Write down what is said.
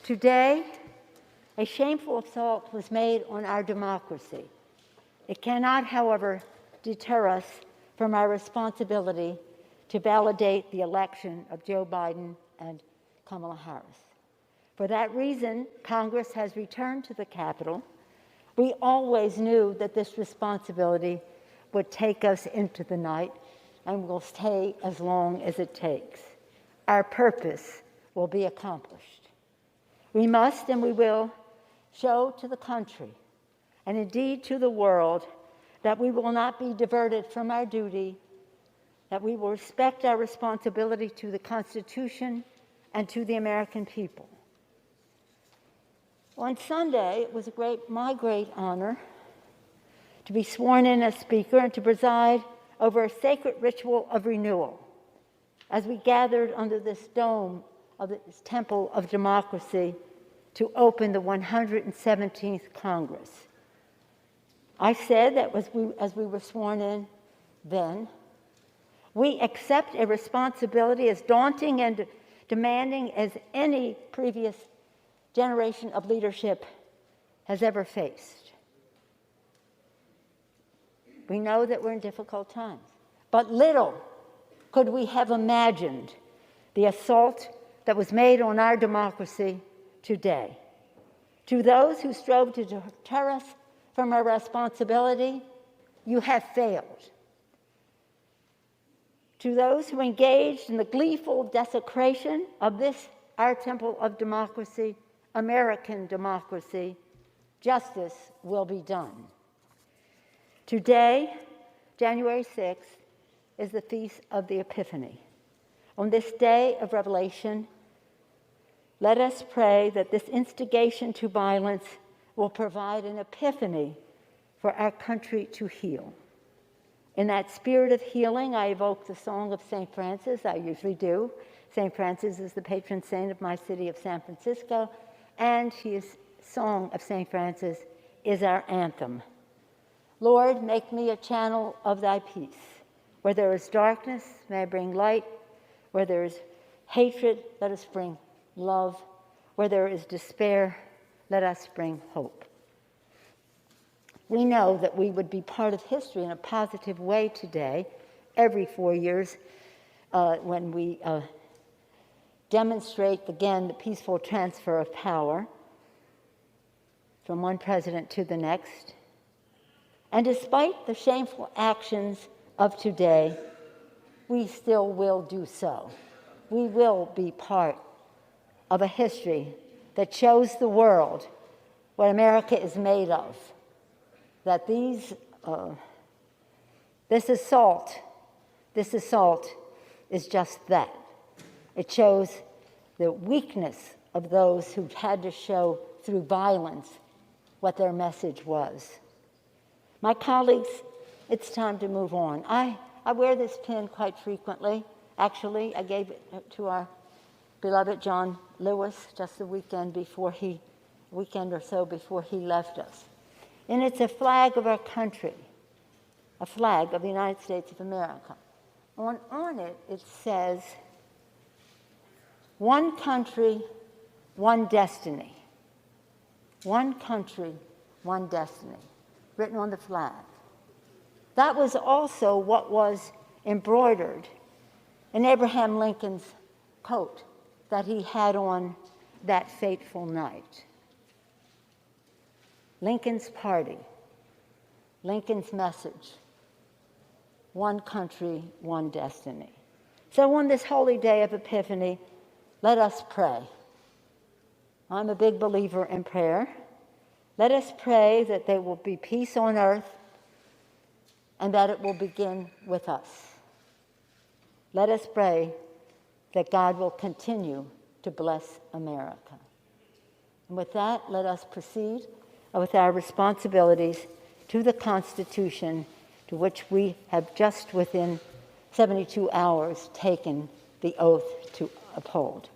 Today, a shameful assault was made on our democracy. It cannot, however, deter us from our responsibility to validate the election of Joe Biden and Kamala Harris. For that reason, Congress has returned to the Capitol. We always knew that this responsibility would take us into the night and will stay as long as it takes. Our purpose will be accomplished. We must and we will show to the country and indeed to the world that we will not be diverted from our duty, that we will respect our responsibility to the Constitution and to the American people. On Sunday, it was my great honor to be sworn in as Speaker and to preside over a sacred ritual of renewal as we gathered under this dome of this temple of democracy to open the 117th Congress. I said that as we were sworn in then, we accept a responsibility as daunting and demanding as any previous generation of leadership has ever faced. We know that we're in difficult times, but little could we have imagined the assault that was made on our democracy today. To those who strove to deter us from our responsibility, you have failed. To those who engaged in the gleeful desecration of this, our temple of democracy, American democracy, justice will be done. Today, January 6th, is the Feast of the Epiphany. On this day of revelation, let us pray that this instigation to violence will provide an epiphany for our country to heal. In that spirit of healing, I evoke the song of St. Francis. I usually do. St. Francis is the patron saint of my city of San Francisco, and his song of St. Francis is our anthem. Lord, make me a channel of thy peace. Where there is darkness, may I bring light. Where there is hatred, let us bring love. Where there is despair, let us bring hope. We know that we would be part of history in a positive way today, every 4 years, when we demonstrate again the peaceful transfer of power from one president to the next. And despite the shameful actions of today, we still will do so. We will be part of a history that shows the world what America is made of. That this assault is just that. It shows the weakness of those who had to show through violence what their message was. My colleagues, it's time to move on. I wear this pin quite frequently. Actually, I gave it to our beloved John Lewis just the weekend or so before he left us. And it's a flag of our country, a flag of the United States of America. On it, it says, one country, one destiny. One country, one destiny, written on the flag. That was also what was embroidered in Abraham Lincoln's coat that he had on that fateful night. Lincoln's party, Lincoln's message, one country, one destiny. So on this holy day of Epiphany, let us pray. I'm a big believer in prayer. Let us pray that there will be peace on earth and that it will begin with us. Let us pray that God will continue to bless America. And with that, let us proceed with our responsibilities to the Constitution, to which we have just within 72 hours taken the oath to uphold.